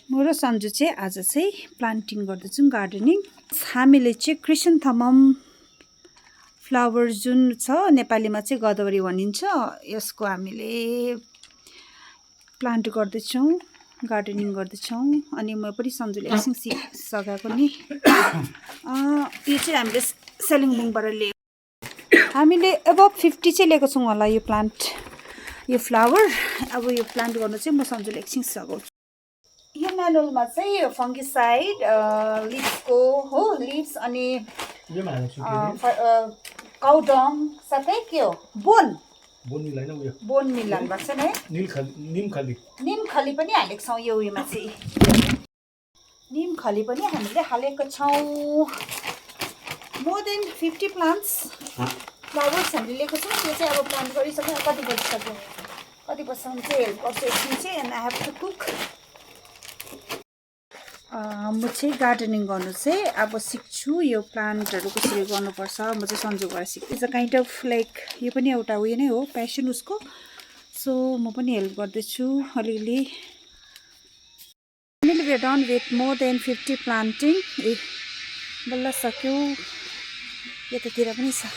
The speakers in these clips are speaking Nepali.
म र सन्जु चाहिँ आज चाहिँ प्लान्टिङ गर्दैछौँ गार्डनिङ। हामीले चाहिँ क्रिसेन्थेमम फ्लावर जुन छ नेपालीमा चाहिँ गदावरी भनिन्छ, यसको हामीले प्लान्ट गर्दैछौँ, गार्डनिङ गर्दैछौँ। अनि म पनि सन्जुले एकछिन सघाएको नि। यो चाहिँ हामीले सेलिङबुङबाट लिएको। हामीले अबभ 50 चाहिँ लिएको छौँ होला यो प्लान्ट, यो फ्लावर। अब यो प्लान्ट गर्नु चाहिँ म सन्जुले एकछिन सघाउँछु। यो म्यानुअलमा चाहिँ फङ्गिसाइड लिभ्सको हो, लिभ्स अनि काउडङ साथै के हो बोन मिलान भएको छ नि, निमखली पनि हालेको छौँ। यो उयोमा चाहिँ निमखली पनि हामीले हालेको छौँ। मोर देन 50 प्लान्ट्स फ्लावर्स हामीले लिएको छौँ। त्यो चाहिँ अब प्लान्ट गरिसक्यो। कति बजिसक्यो, कति बजीसम्म चाहिँ हेल्प गर्छु एकछिन चाहिँ। And I have to cook. म चाहिँ गार्डनिङ गर्नु चाहिँ अब सिक्छु, यो प्लान्टहरू कसरी गर्नुपर्छ म चाहिँ सन्जुबाट सिक्छु। It's a kind of like यो पनि एउटा उयो नै हो, प्यासन उसको। सो म पनि हेल्प गर्दैछु अलिअलि। हामीले we are done with more than 50 planting. ए बल्ल सक्यो, यतातिर पनि छ।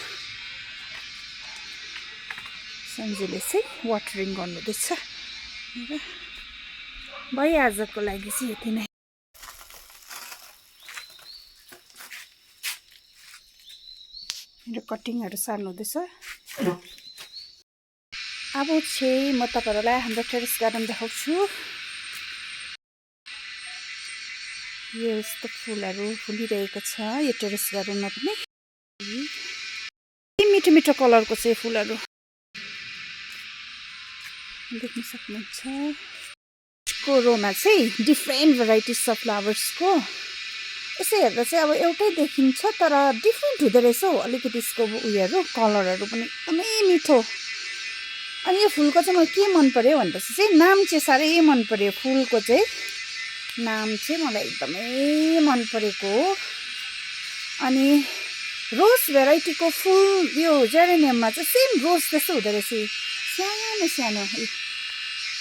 सन्जुले चाहिँ वाटरिङ गर्नुहुँदैछ। भयो आजको लागि चाहिँ यति नै। मेरो कटिङहरू सार्नु हुँदैछ। अब चाहिँ म तपाईँहरूलाई हाम्रो टेरेस गार्डन देखाउँछु। यो यस्तो फुलहरू फुलिरहेको छ यो टेरेस गार्डनमा पनि। मिठो मिठो कलरको चाहिँ फुलहरू देख्न सक्नुहुन्छ। यसको रोमा चाहिँ डिफ्रेन्ट भेराइटिज छ फ्लावर्सको। यसो हेर्दा चाहिँ अब एउटै देखिन्छ तर डिफ्रेन्ट हुँदो रहेछ हौ अलिकति यसको उयोहरू, कलरहरू पनि एकदमै मिठो। अनि यो फुलको चाहिँ मलाई के मन पर्यो भनेपछि चाहिँ नाम चाहिँ साह्रै मन पर्यो। फुलको चाहिँ नाम चाहिँ मलाई एकदमै मन परेको हो। अनि रोज भेराइटीको फुल यो जेरेनियममा चाहिँ सेम रोज जस्तो हुँदो रहेछ, सानो सानो,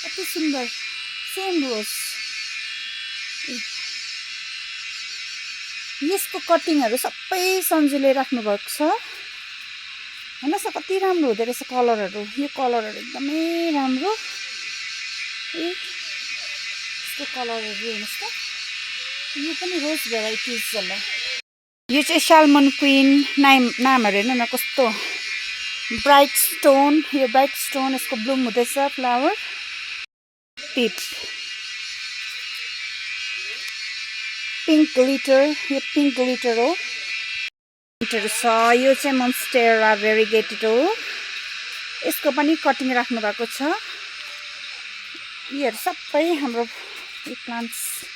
कति सुन्दर, सेम रोज। यसको कटिङहरू सबै सन्जुले राख्नुभएको छ। हेर्नुहोस् न कति राम्रो हुँदो रहेछ कलरहरू। यो कलरहरू एकदमै राम्रो। यसको कलरहरू हेर्नुहोस् त। यो पनि रोज भेराइटिज होला। यो चाहिँ सालमन क्विन नामहरू हेर्नु न कस्तो। ब्राइट स्टोन, यो ब्राइट स्टोन यसको ब्लुम हुँदैछ फ्लावर। पिप पिङ्क ग्लिटर, यो पिङ्क ग्लिटर हो। ग्लिटर छ। यो चाहिँ मोन्स्टेरा भेरिगेटेड हो। यसको पनि कटिङ राख्नु भएको छ। यीहरू सबै हाम्रो प्लान्ट्स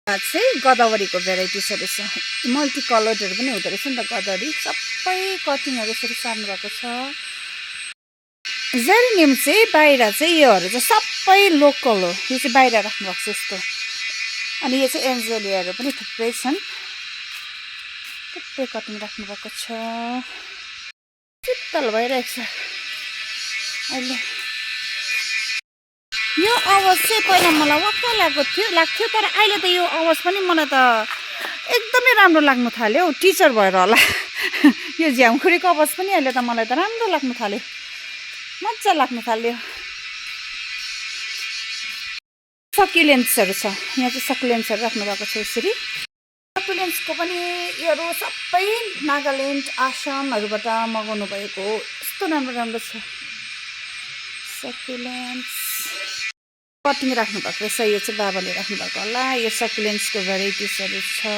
चाहिँ गदावरीको भेराइटिजहरू छ। मल्टी कलर्डहरू पनि हुँदो रहेछ नि त गदावरी। सबै कटिङहरू यसरी सार्नु भएको छ। जेरेनियम चाहिँ बाहिर चाहिँ योहरू चाहिँ सबै लोकल हो। यो चाहिँ बाहिर राख्नुभएको छ यस्तो। अनि यो चाहिँ एन्जेलियाहरू पनि थुप्रै छन्, थुप्रै कटिङ राख्नुभएको छ। शीतल भइरहेको छ अहिले। यो आवाज चाहिँ पहिला मलाई वाक्क लाग्थ्यो तर अहिले त यो आवाज पनि मलाई त एकदमै राम्रो लाग्नु थाल्यो हौ। टिचर भएर होला। यो झ्यामखुरीको आवाज पनि अहिले त मलाई त राम्रो लाग्नु थाल्यो, मजा लाग्नु थाल्यो। सकुलेन्ट्सहरू छ यहाँ चाहिँ, सकुलेन्ट्सहरू राख्नुभएको छ यसरी। सकुलेन्ट्सको पनि योहरू सबै नागाल्यान्ड आसामहरूबाट मगाउनु भएको हो। यस्तो राम्रो राम्रो छ सकुलेन्ट्स। कटिङ राख्नुभएको रहेछ, यो चाहिँ बाबाले राख्नुभएको होला। यो सकुलेन्ट्सको भेराइटिजहरू छ।